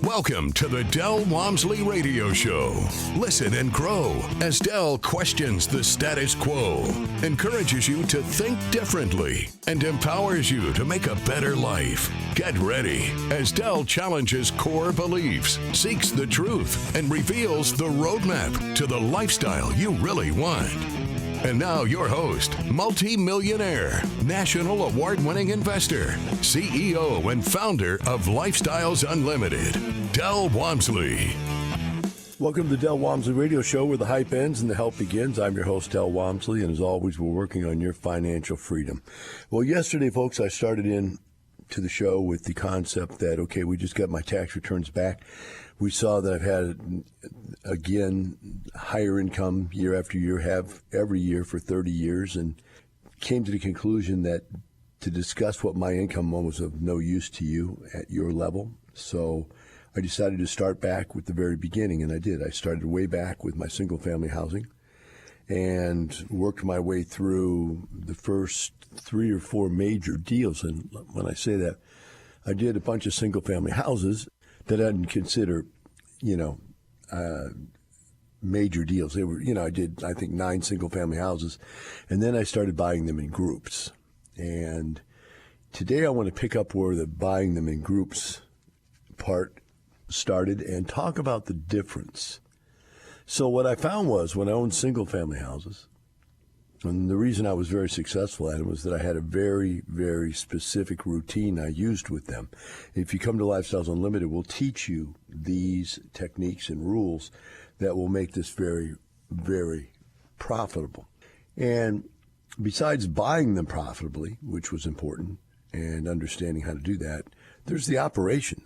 Welcome to the Del Walmsley Radio Show. Listen and grow as Del questions the status quo, encourages you to think differently, and empowers you to make a better life. Get ready as Del challenges core beliefs, seeks the truth, and reveals the roadmap to the lifestyle you really want. And now your host, multi-millionaire, national award-winning investor, CEO and founder of Lifestyles Unlimited, Del Walmsley. Welcome to the Del Walmsley Radio Show, where the hype ends and the help begins. I'm your host, Del Walmsley, and as always, we're working on your financial freedom. Well, yesterday, folks, I started in to the show with the concept that, okay, we just got my tax returns back. We saw that I've had, again, higher income year after year, have every year for 30 years, and came to the conclusion that to discuss what my income was of no use to you at your level. So I decided to start back with the very beginning, and I did. I started way back with my single family housing and worked my way through the first 3 or 4 major deals. And when I say that, I did a bunch of single family houses that I didn't consider, major deals. They were, I did, I think, 9 single family houses, and then I started buying them in groups. And today I want to pick up where the buying them in groups part started and talk about the difference. So what I found was when I owned single family houses, and the reason I was very successful at it was that I had a very, very specific routine I used with them. If you come to Lifestyles Unlimited, we'll teach you these techniques and rules that will make this very, very profitable. And besides buying them profitably, which was important, and understanding how to do that, there's the operation.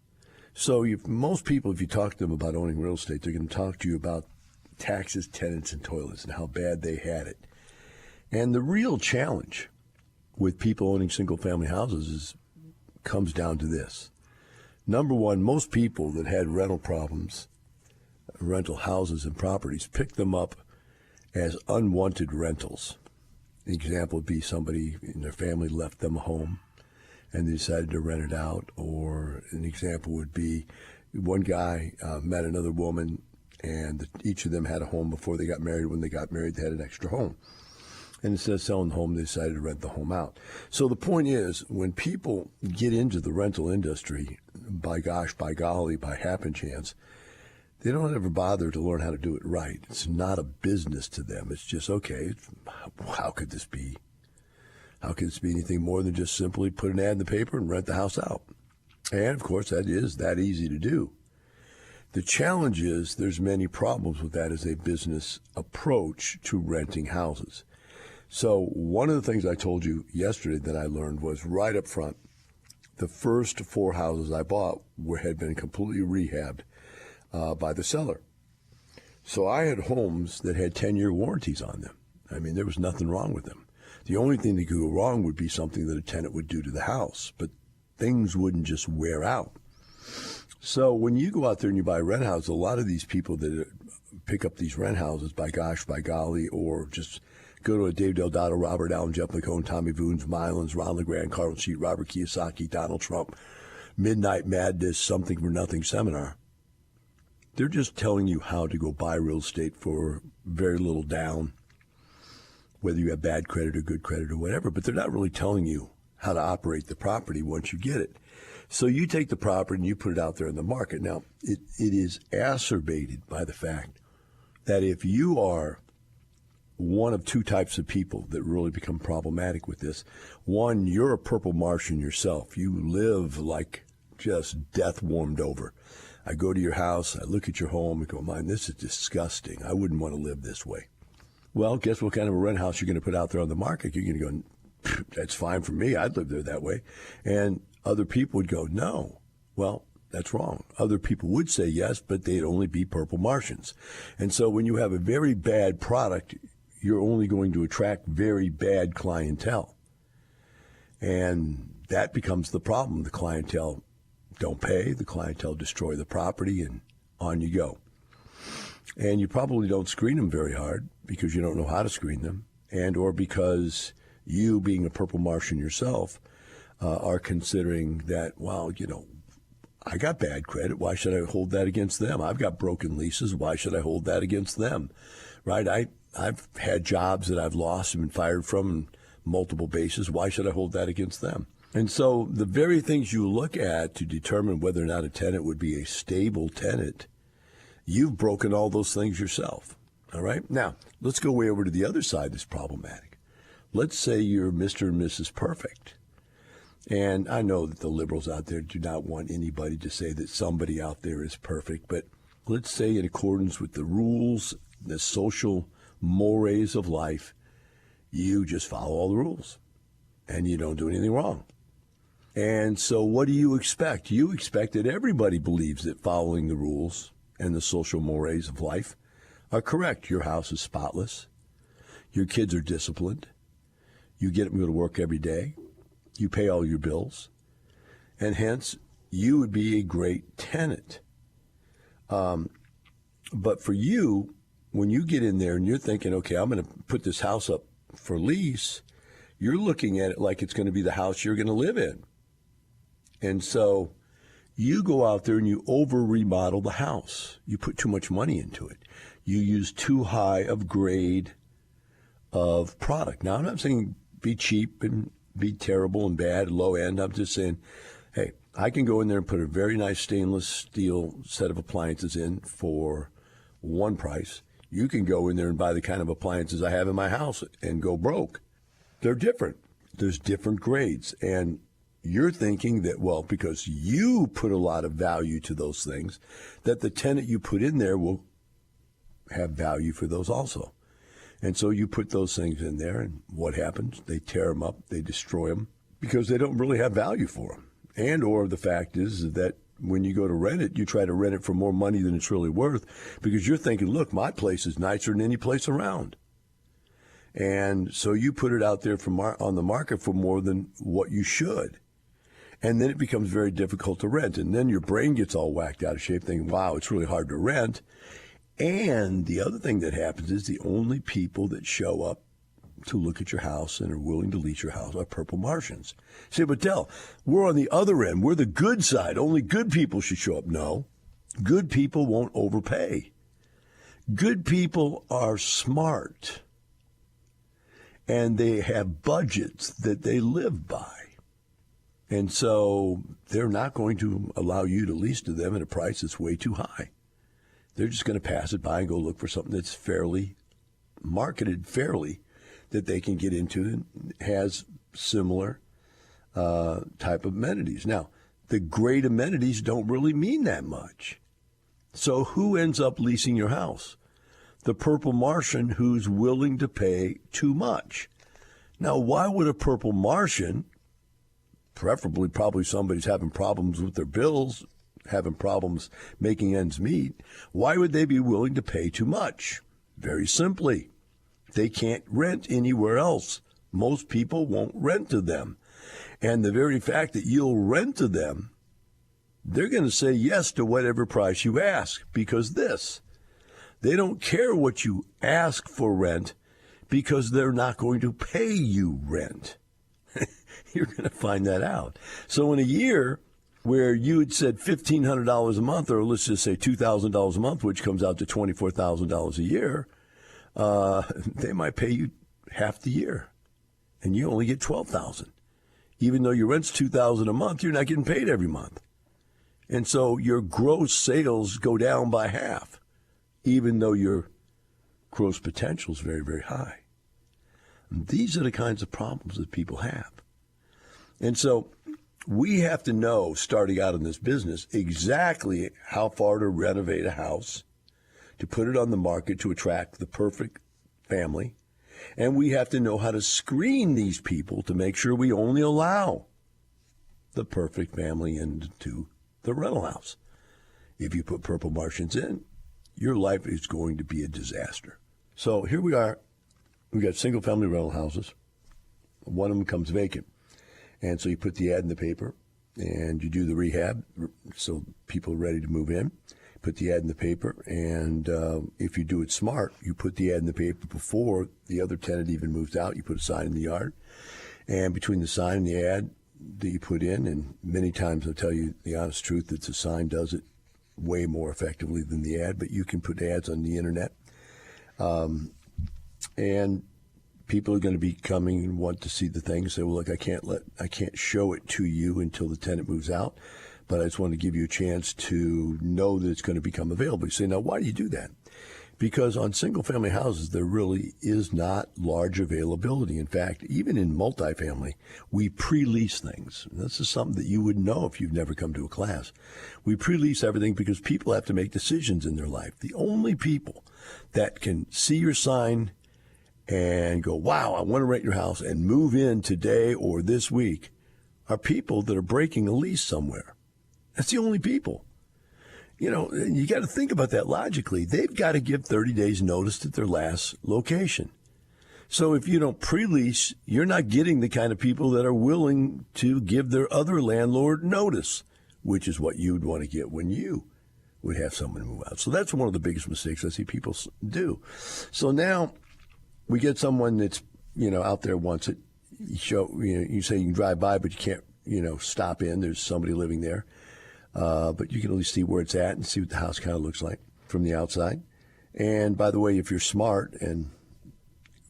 So most people, if you talk to them about owning real estate, they're going to talk to you about taxes, tenants, and toilets and how bad they had it. And the real challenge with people owning single-family houses comes down to this. Number one, most people that had rental problems, rental houses and properties, picked them up as unwanted rentals. An example would be somebody in their family left them a home and they decided to rent it out. Or an example would be one guy met another woman and each of them had a home before they got married. When they got married, they had an extra home. And instead of selling the home, they decided to rent the home out. So the point is, when people get into the rental industry, by gosh, by golly, by happen chance, they don't ever bother to learn how to do it right. It's not a business to them. It's just, okay, how could this be? How could this be anything more than just simply put an ad in the paper and rent the house out? And, of course, that is that easy to do. The challenge is there's many problems with that as a business approach to renting houses. So one of the things I told you yesterday that I learned was right up front, the first 4 houses I bought had been completely rehabbed by the seller. So I had homes that had 10-year warranties on them. I mean, there was nothing wrong with them. The only thing that could go wrong would be something that a tenant would do to the house, but things wouldn't just wear out. So when you go out there and you buy a rent house, a lot of these people that pick up these rent houses, by gosh, by golly, or just go to a Dave Delgado, Robert Allen, Jeff McCone, Tommy Voons, Mylans, Ron LeGrand, Carl Sheet, Robert Kiyosaki, Donald Trump, Midnight Madness, Something for Nothing seminar. They're just telling you how to go buy real estate for very little down, whether you have bad credit or good credit or whatever, but they're not really telling you how to operate the property once you get it. So you take the property and you put it out there in the market. Now, it is acerbated by the fact that if you are one of 2 types of people that really become problematic with this. One, you're a purple Martian yourself. You live like just death warmed over. I go to your house, I look at your home, and go, man, this is disgusting. I wouldn't want to live this way. Well, guess what kind of a rent house you're going to put out there on the market? You're going to go, that's fine for me. I'd live there that way. And other people would go, no. Well, that's wrong. Other people would say yes, but they'd only be purple Martians. And so when you have a very bad product, you're only going to attract very bad clientele. And that becomes the problem. The clientele don't pay, the clientele destroy the property, and on you go. And you probably don't screen them very hard because you don't know how to screen them, and or because you, being a purple Martian yourself, are considering that, well, I got bad credit. Why should I hold that against them? I've got broken leases. Why should I hold that against them? Right? I've had jobs that I've lost and been fired from on multiple bases. Why should I hold that against them? And so the very things you look at to determine whether or not a tenant would be a stable tenant, you've broken all those things yourself. All right? Now, let's go way over to the other side that's problematic. Let's say you're Mr. and Mrs. Perfect. And I know that the liberals out there do not want anybody to say that somebody out there is perfect, but let's say in accordance with the rules, the social mores of life, you just follow all the rules and you don't do anything wrong. And so what do you expect? You expect that everybody believes that following the rules and the social mores of life are correct. Your house is spotless. Your kids are disciplined. You get up and go to work every day. You pay all your bills. And hence, you would be a great tenant. But for you, when you get in there and you're thinking, okay, I'm going to put this house up for lease, you're looking at it like it's going to be the house you're going to live in. And so you go out there and you over-remodel the house. You put too much money into it. You use too high of grade of product. Now, I'm not saying be cheap and be terrible and bad, low end. I'm just saying, hey, I can go in there and put a very nice stainless steel set of appliances in for one price. You can go in there and buy the kind of appliances I have in my house and go broke. They're different. There's different grades. And you're thinking that, well, because you put a lot of value to those things, that the tenant you put in there will have value for those also. And so you put those things in there, and what happens? They tear them up, they destroy them, because they don't really have value for them. And or the fact is that when you go to rent it, you try to rent it for more money than it's really worth, because you're thinking, look, my place is nicer than any place around. And so you put it out there on the market for more than what you should. And then it becomes very difficult to rent. And then your brain gets all whacked out of shape thinking, wow, it's really hard to rent. And the other thing that happens is the only people that show up to look at your house and are willing to lease your house are purple Martians. Say, but Del, we're on the other end. We're the good side. Only good people should show up. No, good people won't overpay. Good people are smart. And they have budgets that they live by. And so they're not going to allow you to lease to them at a price that's way too high. They're just going to pass it by and go look for something that's fairly marketed fairly that they can get into and has similar type of amenities. Now, the great amenities don't really mean that much. So who ends up leasing your house? The purple Martian who's willing to pay too much. Now, why would a purple Martian, preferably probably somebody's having problems with their bills, having problems making ends meet, why would they be willing to pay too much? Very simply, they can't rent anywhere else. Most people won't rent to them. And the very fact that you'll rent to them, they're going to say yes to whatever price you ask, because they don't care what you ask for rent, because they're not going to pay you rent. You're going to find that out. So in a year where you had said $1,500 a month, or let's just say $2,000 a month, which comes out to $24,000 a year, they might pay you half the year, and you only get $12,000. Even though your rent's $2,000 a month, you're not getting paid every month. And so your gross sales go down by half, even though your gross potential is very, very high. And these are the kinds of problems that people have. And so we have to know, starting out in this business, exactly how far to renovate a house, to put it on the market to attract the perfect family. And we have to know how to screen these people to make sure we only allow the perfect family into the rental house. If you put purple Martians in, your life is going to be a disaster. So here we are. We've got single-family rental houses. One of them comes vacant. And so you put the ad in the paper, and you do the rehab so people are ready to move in. Put the ad in the paper, and if you do it smart, you put the ad in the paper before the other tenant even moves out. You put a sign in the yard, and between the sign and the ad, that you put in, and many times I'll tell you the honest truth, it's a sign does it way more effectively than the ad, but you can put ads on the internet. And people are going to be coming and want to see the thing and say, well, look, I can't show it to you until the tenant moves out, but I just want to give you a chance to know that it's going to become available. You say, now, why do you do that? Because on single-family houses, there really is not large availability. In fact, even in multifamily, we pre-lease things. This is something that you would know if you've never come to a class. We pre-lease everything because people have to make decisions in their life. The only people that can see your sign and go, wow, I want to rent your house and move in today or this week are people that are breaking a lease somewhere. That's the only people. You know, you got to think about that logically. They've got to give 30 days notice at their last location. So if you don't pre-lease, you're not getting the kind of people that are willing to give their other landlord notice, which is what you'd want to get when you would have someone move out. So that's one of the biggest mistakes I see people do. So now we get someone that's, out there wants it. You say you can drive by, but you can't, stop in. There's somebody living there. But you can at least see where it's at and see what the house kind of looks like from the outside. And by the way, if you're smart, and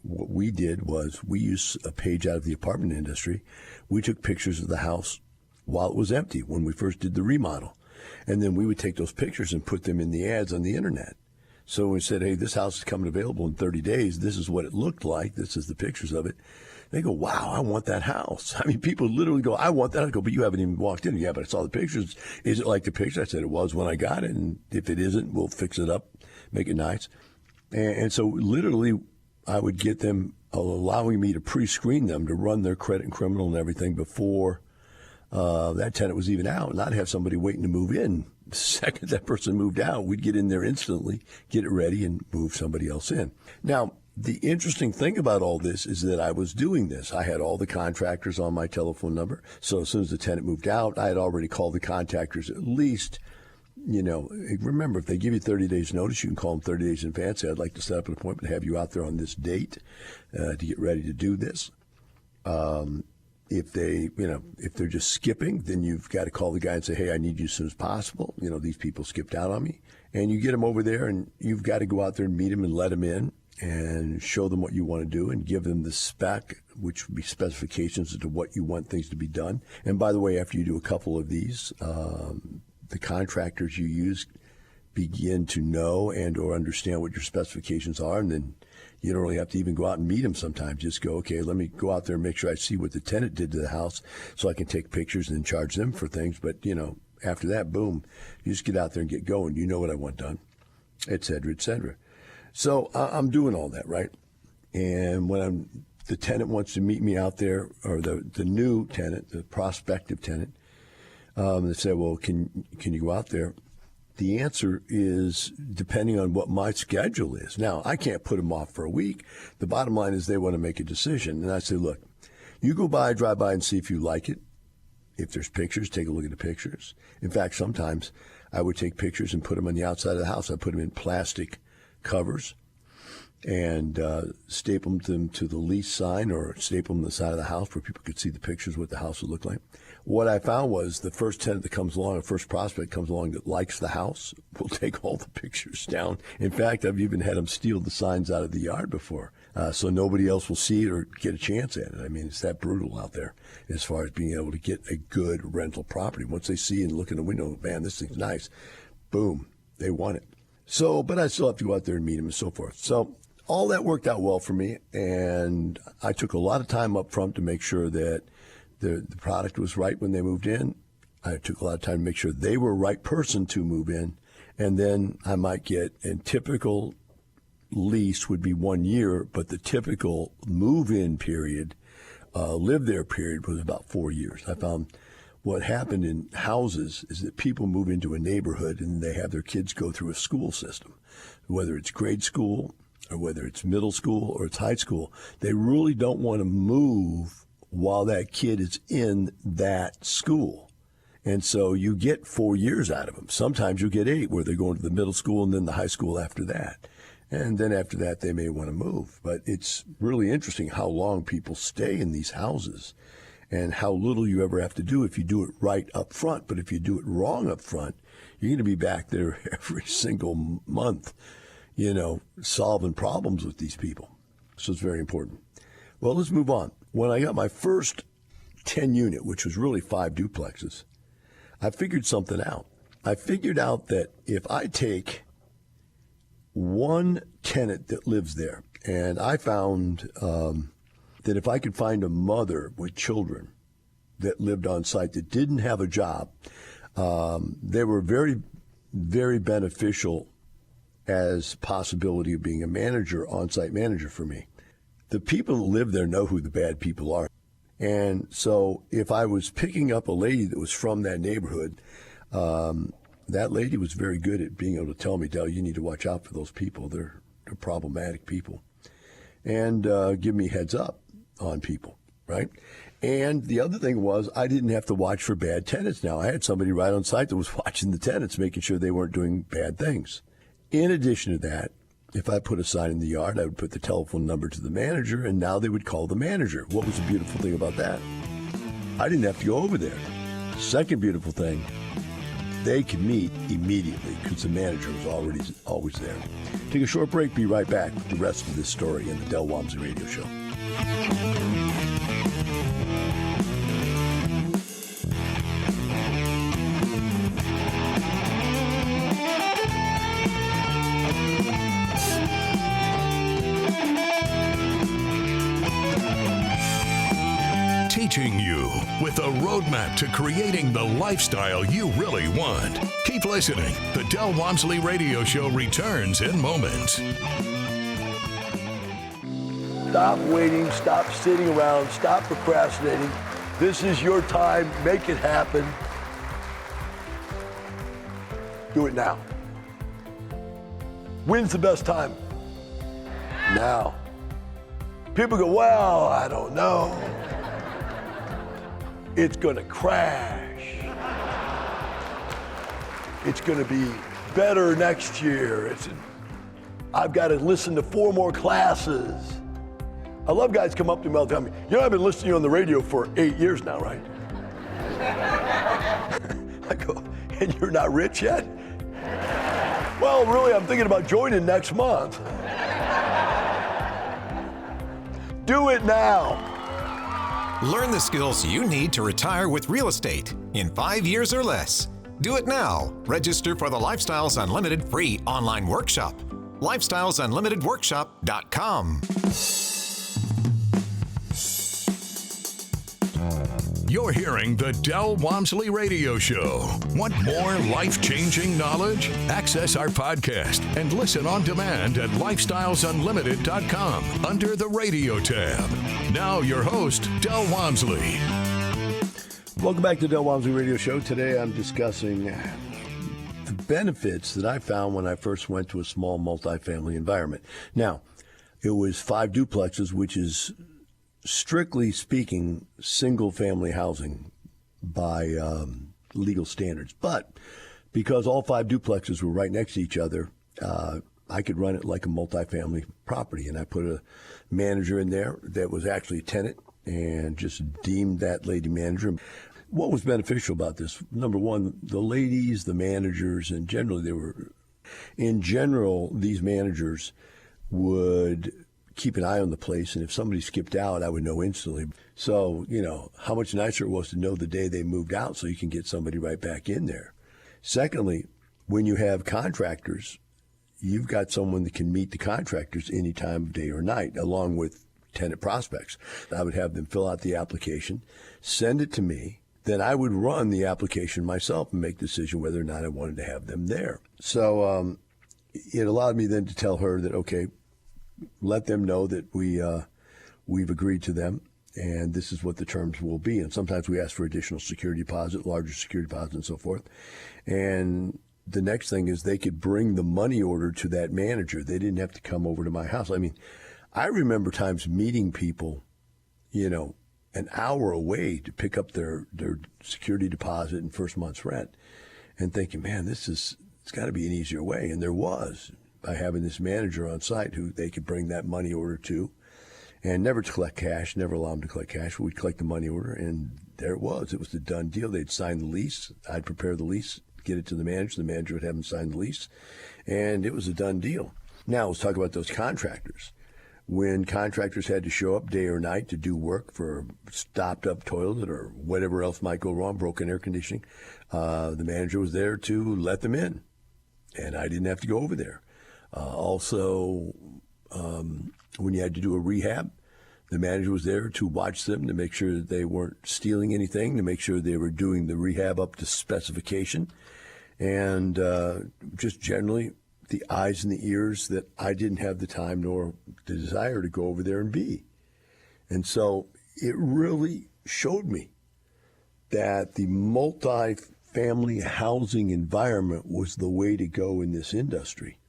what we did was we used a page out of the apartment industry. We took pictures of the house while it was empty when we first did the remodel. And then we would take those pictures and put them in the ads on the internet. So we said, hey, this house is coming available in 30 days. This is what it looked like. This is the pictures of it. They go, wow, I want that house. I mean, people literally go, I want that. I go, but you haven't even walked in. Yeah, but I saw the pictures. Is it like the picture? I said it was when I got it. And if it isn't, we'll fix it up, make it nice. And so literally I would get them allowing me to pre-screen them to run their credit and criminal and everything before that tenant was even out, and I'd have somebody waiting to move in. The second that person moved out, we'd get in there instantly, get it ready, and move somebody else in. Now, the interesting thing about all this is that I was doing this. I had all the contractors on my telephone number. So as soon as the tenant moved out, I had already called the contractors at least, remember, if they give you 30 days notice, you can call them 30 days in advance. Say, I'd like to set up an appointment, have you out there on this date to get ready to do this. If they're just skipping, then you've got to call the guy and say, hey, I need you as soon as possible. These people skipped out on me. And you get them over there, and you've got to go out there and meet them and let them in and show them what you want to do and give them the spec, which would be specifications as to what you want things to be done. And by the way, after you do a couple of these, the contractors you use begin to know and or understand what your specifications are, and then you don't really have to even go out and meet them sometimes. Just go, okay, let me go out there and make sure I see what the tenant did to the house so I can take pictures and then charge them for things. But, after that, boom, you just get out there and get going. You know what I want done, et cetera, et cetera. So I'm doing all that, right? And when the tenant wants to meet me out there, or the new tenant, the prospective tenant, they say, well, can you go out there? The answer is depending on what my schedule is. Now, I can't put them off for a week. The bottom line is they want to make a decision. And I say, look, you go by, drive by and see if you like it. If there's pictures, take a look at the pictures. In fact, sometimes I would take pictures and put them on the outside of the house. I put them in plastic covers and staple them to the lease sign or staple them to the side of the house where people could see the pictures, what the house would look like. What I found was the first tenant that comes along, the first prospect comes along that likes the house, will take all the pictures down. In fact, I've even had them steal the signs out of the yard before, so nobody else will see it or get a chance at it. I mean, it's that brutal out there as far as being able to get a good rental property. Once they see and look in the window, man, this thing's nice, boom, they want it. So, but I still have to go out there and meet them and so forth. So all that worked out well for me, and I took a lot of time up front to make sure that the product was right when they moved in. I took a lot of time to make sure they were the right person to move in. And then I might get, and typical lease would be 1 year, but the typical move-in period, live there period was about 4 years. I found what happened in houses is that people move into a neighborhood and they have their kids go through a school system, whether it's grade school or whether it's middle school or it's high school. They really don't want to move while that kid is in that school. And so you get 4 years out of them. Sometimes you get 8 where they're going to the middle school and then the high school after that. And then after that, they may want to move. But it's really interesting how long people stay in these houses. and how little you ever have to do if you do it right up front. But if you do it wrong up front, you're going to be back there every single month, solving problems with these people. So it's very important. Well, let's move on. When I got my first 10 unit, which was really 5 duplexes, I figured something out. I figured out that if I take one tenant that lives there, and I found that if I could find a mother with children that lived on site that didn't have a job, they were very, very beneficial as possibility of being a manager, on-site manager for me. The people that live there know who the bad people are. And so if I was picking up a lady that was from that neighborhood, that lady was very good at being able to tell me, Del, you need to watch out for those people. They're problematic people. And give me heads up on people, right? And the other thing was I didn't have to watch for bad tenants now. I had somebody right on site that was watching the tenants, making sure they weren't doing bad things. In addition to that, if I put a sign in the yard, I would put the telephone number to the manager, and now they would call the manager. What was the beautiful thing about that? I didn't have to go over there. Second beautiful thing, they could meet immediately because the manager was always there. Take a short break, be right back with the rest of this story in the Del Walmsley Radio Show. Teaching you with a roadmap to creating the lifestyle you really want. Keep listening. The Del Walmsley Radio Show returns in moments. Stop waiting. Stop sitting around. Stop procrastinating. This is your time. Make it happen. Do it now. When's the best time? Now. People go, well, I don't know. It's going to crash. It's going to be better next year. I've got to listen to 4 more classes. I love guys come up to me all the time. I've been listening to you on the radio for 8 years now, right? I go, and you're not rich yet? Well, really, I'm thinking about joining next month. Do it now. Learn the skills you need to retire with real estate in 5 years or less. Do it now. Register for the Lifestyles Unlimited free online workshop. LifestylesUnlimitedWorkshop.com. You're hearing the Del Walmsley Radio Show. Want more life-changing knowledge? Access our podcast and listen on demand at lifestylesunlimited.com under the radio tab. Now your host, Del Walmsley. Welcome back to the Del Walmsley Radio Show. Today I'm discussing the benefits that I found when I first went to a small multifamily environment. Now, it was 5 duplexes, which is strictly speaking, single-family housing by legal standards. But because all 5 duplexes were right next to each other, I could run it like a multifamily property. And I put a manager in there that was actually a tenant and just deemed that lady manager. What was beneficial about this? Number one, the ladies, the managers, and these managers would keep an eye on the place, and if somebody skipped out, I would know instantly. So, how much nicer it was to know the day they moved out so you can get somebody right back in there. Secondly, when you have contractors, you've got someone that can meet the contractors any time of day or night, along with tenant prospects. I would have them fill out the application, send it to me, then I would run the application myself and make the decision whether or not I wanted to have them there. So it allowed me then to tell her that, okay, let them know that we've agreed to them, and this is what the terms will be. And sometimes we ask for additional security deposit, larger security deposit, and so forth. And the next thing is they could bring the money order to that manager. They didn't have to come over to my house. I mean, I remember times meeting people, an hour away to pick up their security deposit and first month's rent, and thinking, man, it's got to be an easier way. And there was, by having this manager on site who they could bring that money order to and never to collect cash, never allow them to collect cash. We'd collect the money order, and there it was. It was the done deal. They'd sign the lease. I'd prepare the lease, get it to the manager. The manager would have them sign the lease, and it was a done deal. Now, let's talk about those contractors. When contractors had to show up day or night to do work for a stopped-up toilet or whatever else might go wrong, broken air conditioning, the manager was there to let them in, and I didn't have to go over there. Also, when you had to do a rehab, the manager was there to watch them, to make sure that they weren't stealing anything, to make sure they were doing the rehab up to specification, and just generally the eyes and the ears that I didn't have the time nor the desire to go over there and be. And so it really showed me that the multi-family housing environment was the way to go in this industry.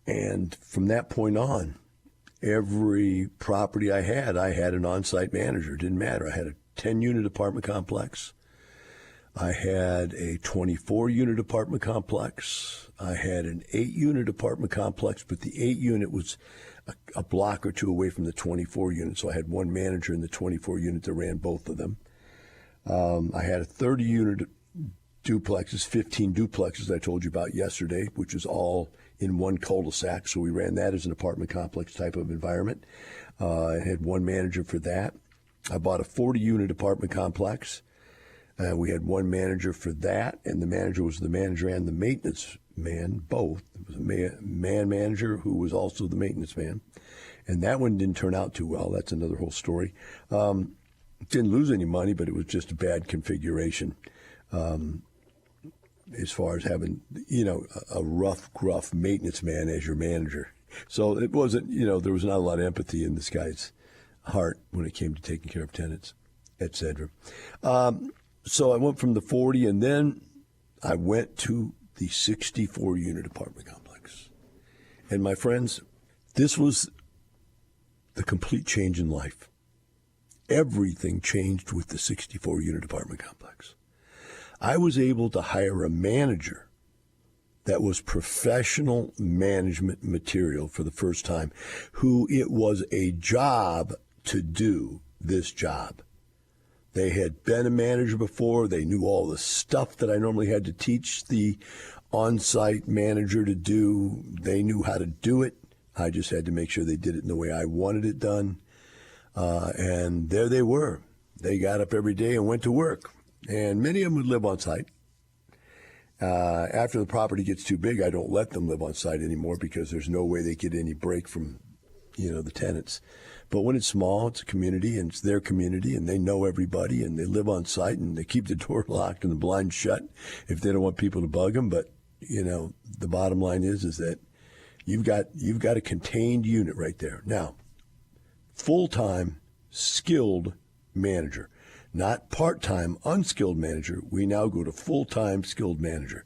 And from that point on, every property I had an on-site manager. It didn't matter. I had a 10-unit apartment complex. I had a 24-unit apartment complex. I had an 8-unit apartment complex, but the 8-unit was a block or two away from the 24-unit, so I had one manager in the 24-unit that ran both of them. I had a 30-unit duplexes, 15 duplexes I told you about yesterday, which was all in one cul-de-sac, so we ran that as an apartment complex type of environment. I had one manager for that. I bought a 40-unit apartment complex. We had one manager for that, and the manager was the manager and the maintenance man, both. It was a man manager who was also the maintenance man. And that one didn't turn out too well. That's another whole story. Didn't lose any money, but it was just a bad configuration as far as having, a rough, gruff maintenance man as your manager. So it wasn't, there was not a lot of empathy in this guy's heart when it came to taking care of tenants, et cetera. So I went from the 40, and then I went to the 64-unit apartment complex. And my friends, this was the complete change in life. Everything changed with the 64-unit apartment complex. I was able to hire a manager that was professional management material for the first time, who it was a job to do this job. They had been a manager before. They knew all the stuff that I normally had to teach the on-site manager to do. They knew how to do it. I just had to make sure they did it in the way I wanted it done. And there they were. They got up every day and went to work. And many of them would live on site. After the property gets too big, I don't let them live on site anymore because there's no way they get any break from, the tenants. But when it's small, it's a community, and it's their community, and they know everybody, and they live on site, and they keep the door locked and the blinds shut if they don't want people to bug them. But, the bottom line is that you've got a contained unit right there. Now, full-time, skilled manager, not part-time, unskilled manager. We now go to full-time, skilled manager.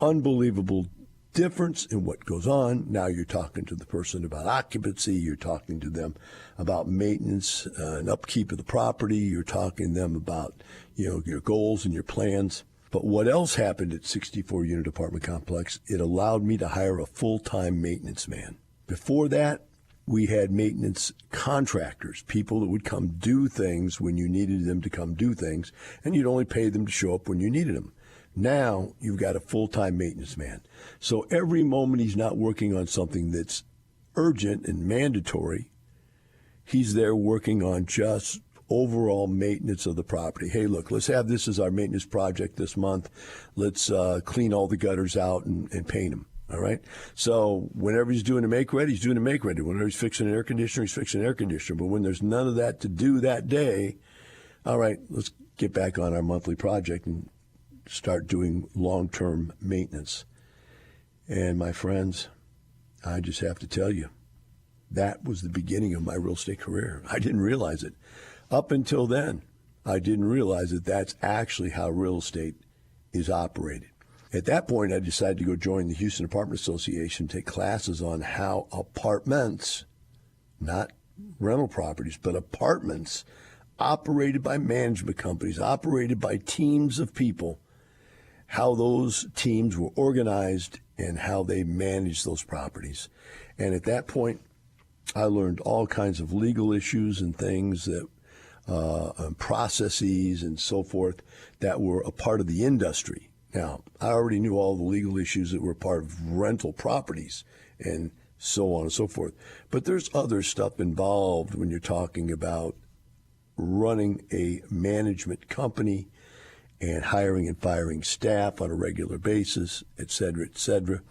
Unbelievable difference in what goes on. Now you're talking to the person about occupancy. You're talking to them about maintenance and upkeep of the property. You're talking to them about, your goals and your plans. But what else happened at 64-unit apartment complex? It allowed me to hire a full-time maintenance man. Before that, we had maintenance contractors, people that would come do things when you needed them to come do things, and you'd only pay them to show up when you needed them. Now you've got a full-time maintenance man. So every moment he's not working on something that's urgent and mandatory, he's there working on just overall maintenance of the property. Hey, look, let's have this as our maintenance project this month. Let's clean all the gutters out and paint them. All right. So whenever he's doing a make ready, he's doing a make ready. Whenever he's fixing an air conditioner, he's fixing an air conditioner. But when there's none of that to do that day, all right, let's get back on our monthly project and start doing long-term maintenance. And my friends, I just have to tell you, that was the beginning of my real estate career. I didn't realize it. Up until then, I didn't realize that that's actually how real estate is operated. At that point, I decided to go join the Houston Apartment Association, take classes on how apartments, not rental properties, but apartments operated by management companies, operated by teams of people, how those teams were organized and how they managed those properties. And at that point, I learned all kinds of legal issues and things that processes and so forth that were a part of the industry. Now, I already knew all the legal issues that were part of rental properties and so on and so forth. But there's other stuff involved when you're talking about running a management company and hiring and firing staff on a regular basis, et cetera, et cetera.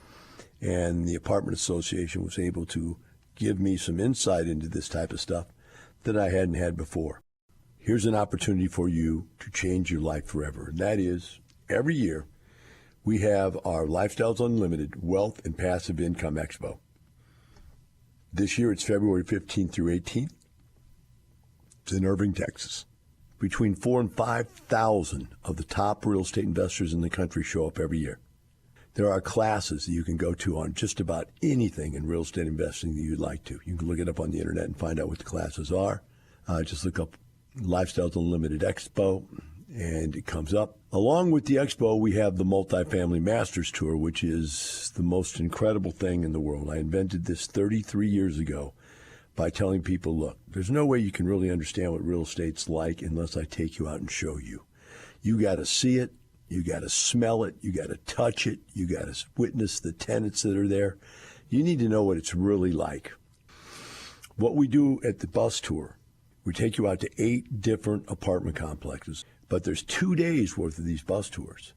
And the apartment association was able to give me some insight into this type of stuff that I hadn't had before. Here's an opportunity for you to change your life forever. And that is, every year, we have our Lifestyles Unlimited Wealth and Passive Income Expo. This year, it's February 15th through 18th. It's in Irving, Texas. Between 4,000 and 5,000 of the top real estate investors in the country show up every year. There are classes that you can go to on just about anything in real estate investing that you'd like to. You can look it up on the internet and find out what the classes are. Just look up Lifestyles Unlimited Expo, and it comes up. Along with the expo, we have the Multifamily Masters Tour, which is the most incredible thing in the world. I invented this 33 years ago by telling people, look, there's no way you can really understand what real estate's like unless I take you out and show you. You got to see it. You got to smell it. You got to touch it. You got to witness the tenants that are there. You need to know what it's really like. What we do at the bus tour, we take you out to 8 different apartment complexes, but there's 2 days worth of these bus tours.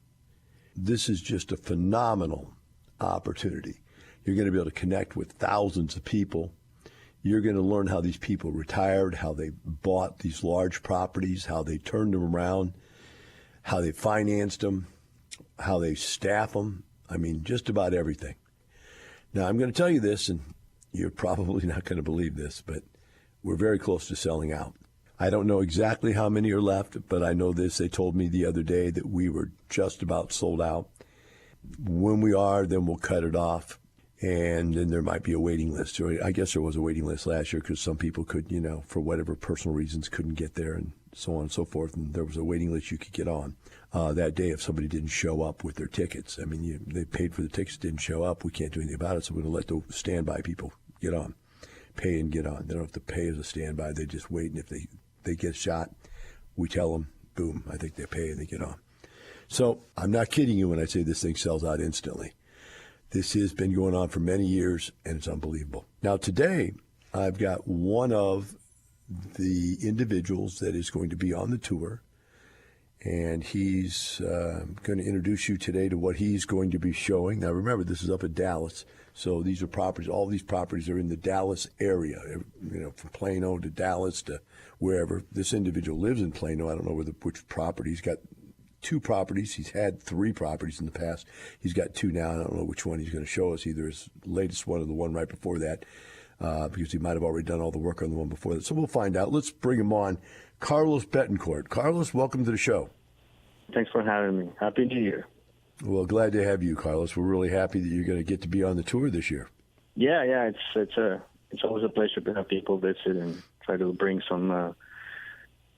This is just a phenomenal opportunity. You're going to be able to connect with thousands of people. You're going to learn how these people retired, how they bought these large properties, how they turned them around, how they financed them, how they staff them. I mean, just about everything. Now, I'm going to tell you this, and you're probably not going to believe this, but we're very close to selling out. I don't know exactly how many are left, but I know this. They told me the other day that we were just about sold out. When we are, then we'll cut it off, and then there might be a waiting list. I guess there was a waiting list last year because some people could, for whatever personal reasons, couldn't get there and so on and so forth, and there was a waiting list you could get on that day if somebody didn't show up with their tickets. I mean, they paid for the tickets, didn't show up. We can't do anything about it, so we're going to let the standby people get on. Pay and get on. They don't have to pay as a standby. They just wait, and if they get shot, we tell them, boom, I think they pay and they get on. So I'm not kidding you when I say this thing sells out instantly. This has been going on for many years, and it's unbelievable. Now, today, I've got one of the individuals that is going to be on the tour, and he's going to introduce you today to what he's going to be showing. Now, remember, this is up at Dallas. So these are properties, all these properties are in the Dallas area, from Plano to Dallas to wherever. This individual lives in Plano. I don't know which property. He's got 2 properties. He's had 3 properties in the past. He's got 2 now. I don't know which one he's going to show us, either his latest one or the one right before that, because he might have already done all the work on the one before that. So we'll find out. Let's bring him on. Carlos Betancourt. Carlos, welcome to the show. Thanks for having me. Happy New Year. Well, glad to have you, Carlos. We're really happy that you're going to get to be on the tour this year. Yeah. It's always a pleasure to have people visit and try to bring some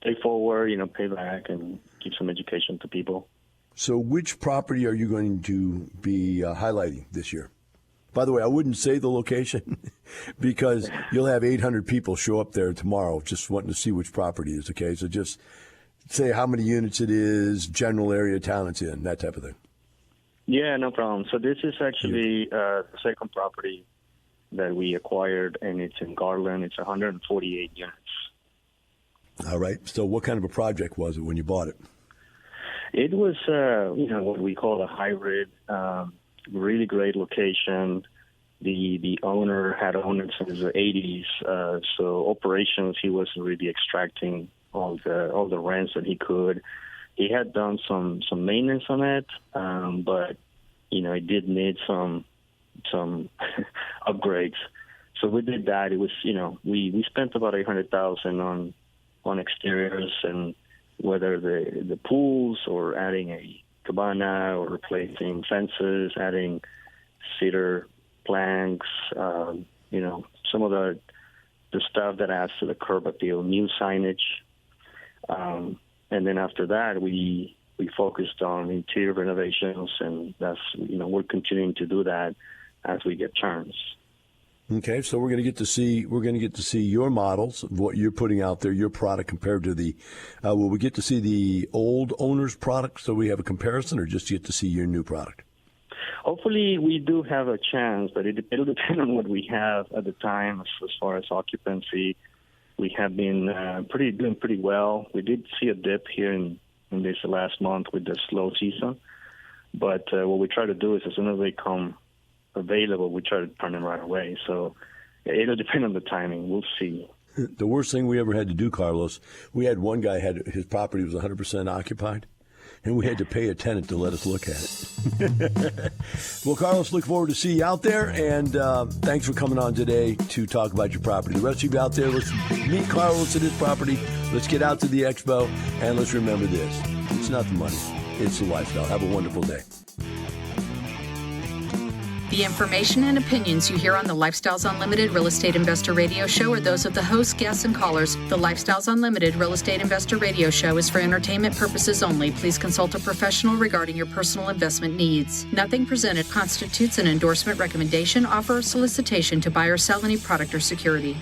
pay forward, pay back, and give some education to people. So, which property are you going to be highlighting this year? By the way, I wouldn't say the location because you'll have 800 people show up there tomorrow just wanting to see which property it is. Okay, so just say how many units it is, general area of town it's in, that type of thing. Yeah, no problem. So this is actually the second property that we acquired, and it's in Garland. It's 148 units. All right. So what kind of a project was it when you bought it? It was, what we call a hybrid, really great location. The owner had owned it since the 80s, so operations, he wasn't really extracting all the rents that he could. He had done some maintenance on it, but it did need some upgrades. So we did that. It was we spent about $800,000 on exteriors, and whether the pools or adding a cabana or replacing fences, adding cedar planks, some of the stuff that adds to the curb appeal, new signage. And then after that, we focused on interior renovations, and that's we're continuing to do that as we get turns. Okay, so we're going to get to see your models of what you're putting out there, your product compared to the. Will we get to see the old owner's product so we have a comparison, or just get to see your new product? Hopefully, we do have a chance, but it'll depend on what we have at the time as far as occupancy. We have been doing pretty well. We did see a dip here in this last month with the slow season, but what we try to do is as soon as they come available, we try to turn them right away. So it'll depend on the timing. We'll see. The worst thing we ever had to do, Carlos, we had one guy his property was 100% occupied, and we had to pay a tenant to let us look at it. Well, Carlos, look forward to see you out there, and thanks for coming on today to talk about your property. The rest of you out there, let's meet Carlos at his property. Let's get out to the expo, and let's remember this. It's not the money. It's the lifestyle. Have a wonderful day. The information and opinions you hear on the Lifestyles Unlimited Real Estate Investor Radio Show are those of the hosts, guests, and callers. The Lifestyles Unlimited Real Estate Investor Radio Show is for entertainment purposes only. Please consult a professional regarding your personal investment needs. Nothing presented constitutes an endorsement, recommendation, offer, or solicitation to buy or sell any product or security.